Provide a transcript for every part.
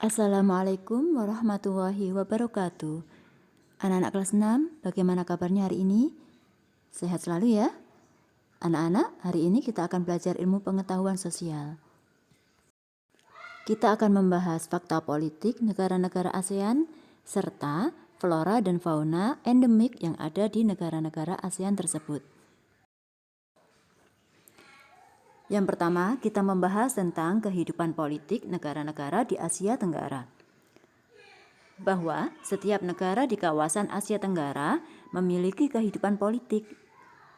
Assalamualaikum warahmatullahi wabarakatuh. Anak-anak kelas 6, bagaimana kabarnya hari ini? Sehat selalu ya? Anak-anak, hari ini kita akan belajar ilmu pengetahuan sosial. Kita akan membahas fakta politik negara-negara ASEAN serta flora dan fauna endemik yang ada di negara-negara ASEAN tersebut. Yang pertama, kita membahas tentang kehidupan politik negara-negara di Asia Tenggara. Bahwa setiap negara di kawasan Asia Tenggara memiliki kehidupan politik.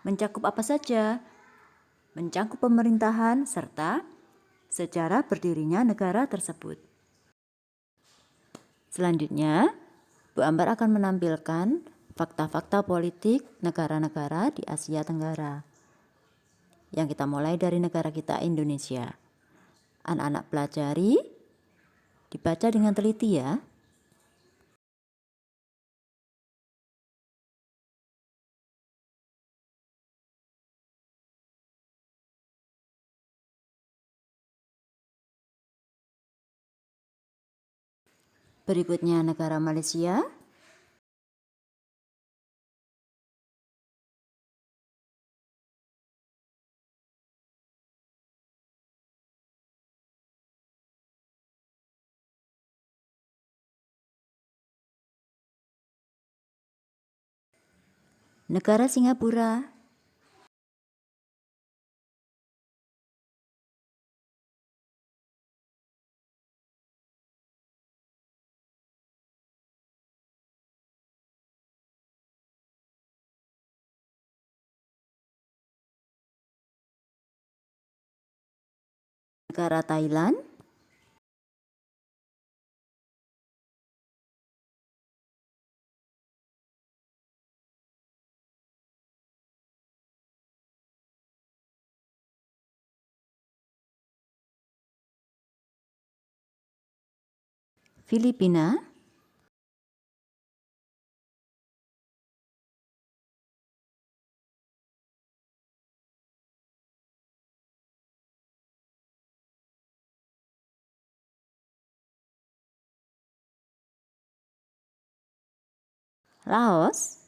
Mencakup apa saja? Mencakup pemerintahan serta sejarah berdirinya negara tersebut. Selanjutnya, Bu Ambar akan menampilkan fakta-fakta politik negara-negara di Asia Tenggara. Yang kita mulai dari negara kita, Indonesia. Anak-anak pelajari, dibaca dengan teliti ya. Berikutnya negara Malaysia. Negara Singapura. Negara Thailand. Filipina. Laos.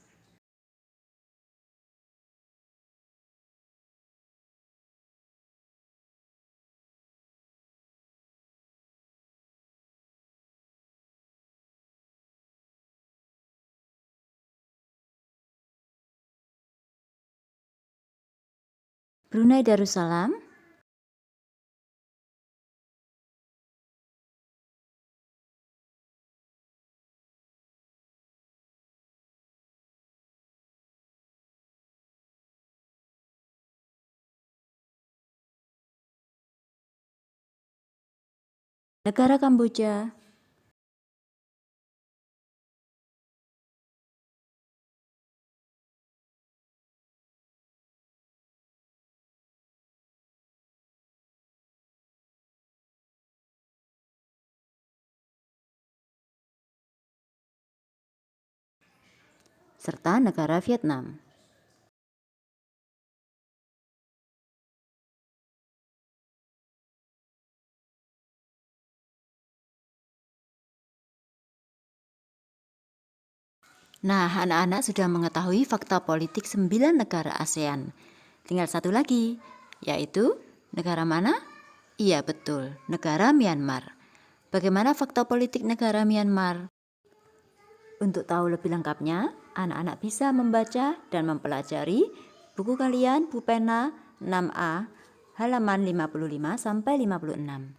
Brunei Darussalam. Negara Kamboja. Serta negara Vietnam. Nah, anak-anak sudah mengetahui fakta politik 9 negara ASEAN. Tinggal satu lagi, yaitu negara mana? Iya betul, negara Myanmar. Bagaimana fakta politik negara Myanmar? Untuk tahu lebih lengkapnya, anak-anak bisa membaca dan mempelajari buku kalian Pupena 6A halaman 55 sampai 56.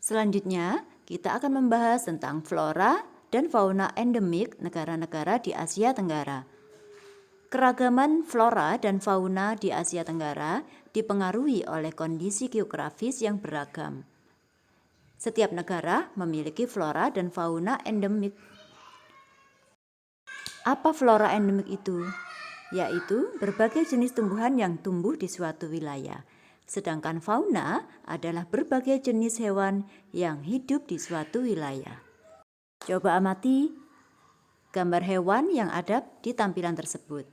Selanjutnya, kita akan membahas tentang flora dan fauna endemik negara-negara di Asia Tenggara. Keragaman flora dan fauna di Asia Tenggara dipengaruhi oleh kondisi geografis yang beragam. Setiap negara memiliki flora dan fauna endemik. Apa flora endemik itu? Yaitu berbagai jenis tumbuhan yang tumbuh di suatu wilayah. Sedangkan fauna adalah berbagai jenis hewan yang hidup di suatu wilayah. Coba amati gambar hewan yang ada di tampilan tersebut.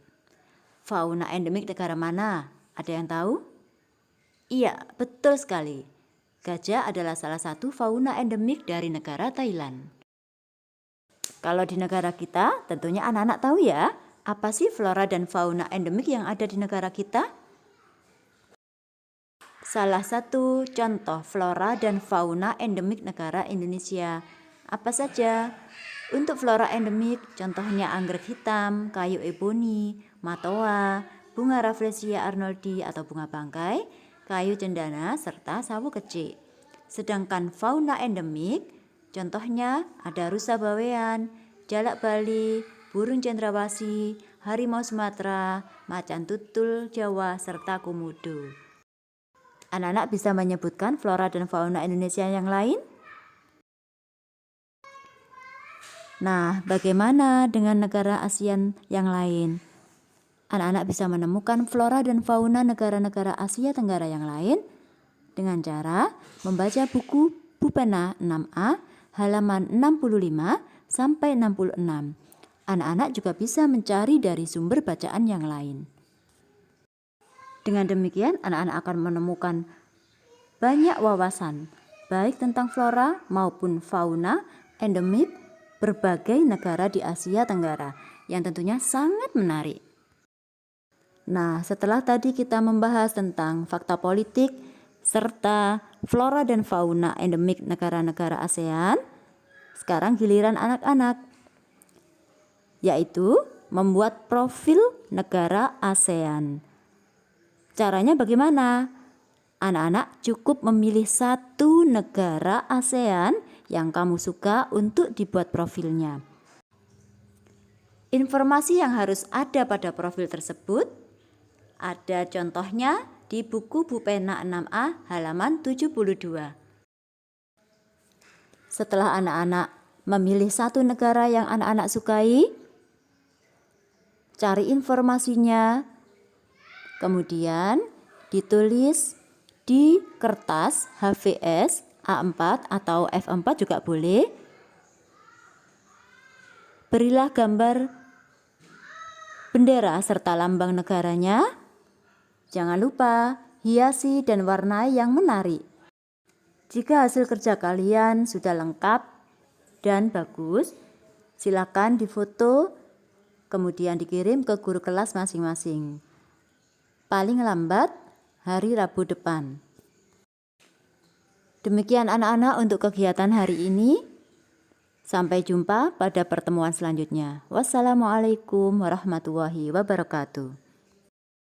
Fauna endemik negara mana? Ada yang tahu? Iya, betul sekali. Gajah adalah salah satu fauna endemik dari negara Thailand. Kalau di negara kita, tentunya anak-anak tahu ya, apa sih flora dan fauna endemik yang ada di negara kita? Salah satu contoh flora dan fauna endemik negara Indonesia. Apa saja? Untuk flora endemik, contohnya anggrek hitam, kayu eboni, matoa, bunga Rafflesia arnoldi atau bunga bangkai, kayu cendana, serta sawo kecik. Sedangkan fauna endemik, contohnya ada rusa bawean, jalak Bali, burung cendrawasih, harimau Sumatera, macan tutul Jawa, serta komodo. Anak-anak bisa menyebutkan flora dan fauna Indonesia yang lain? Nah, bagaimana dengan negara ASEAN yang lain? Anak-anak bisa menemukan flora dan fauna negara-negara Asia Tenggara yang lain dengan cara membaca buku Bupena 6A halaman 65 sampai 66. Anak-anak juga bisa mencari dari sumber bacaan yang lain. Dengan demikian, anak-anak akan menemukan banyak wawasan, baik tentang flora maupun fauna endemik berbagai negara di Asia Tenggara, yang tentunya sangat menarik. Nah, setelah tadi kita membahas tentang fakta politik serta flora dan fauna endemik negara-negara ASEAN, sekarang giliran anak-anak, yaitu membuat profil negara ASEAN. Caranya bagaimana? Anak-anak cukup memilih satu negara ASEAN yang kamu suka untuk dibuat profilnya. Informasi yang harus ada pada profil tersebut ada contohnya di buku Bupena 6A halaman 72. Setelah anak-anak memilih satu negara yang anak-anak sukai, cari informasinya, kemudian ditulis di kertas HVS A4 atau F4 juga boleh. Berilah gambar bendera serta lambang negaranya. Jangan lupa hiasi dan warnai yang menarik. Jika hasil kerja kalian sudah lengkap dan bagus, silakan difoto kemudian dikirim ke guru kelas masing-masing. Paling lambat hari Rabu depan. Demikian anak-anak untuk kegiatan hari ini. Sampai jumpa pada pertemuan selanjutnya. Wassalamualaikum warahmatullahi wabarakatuh.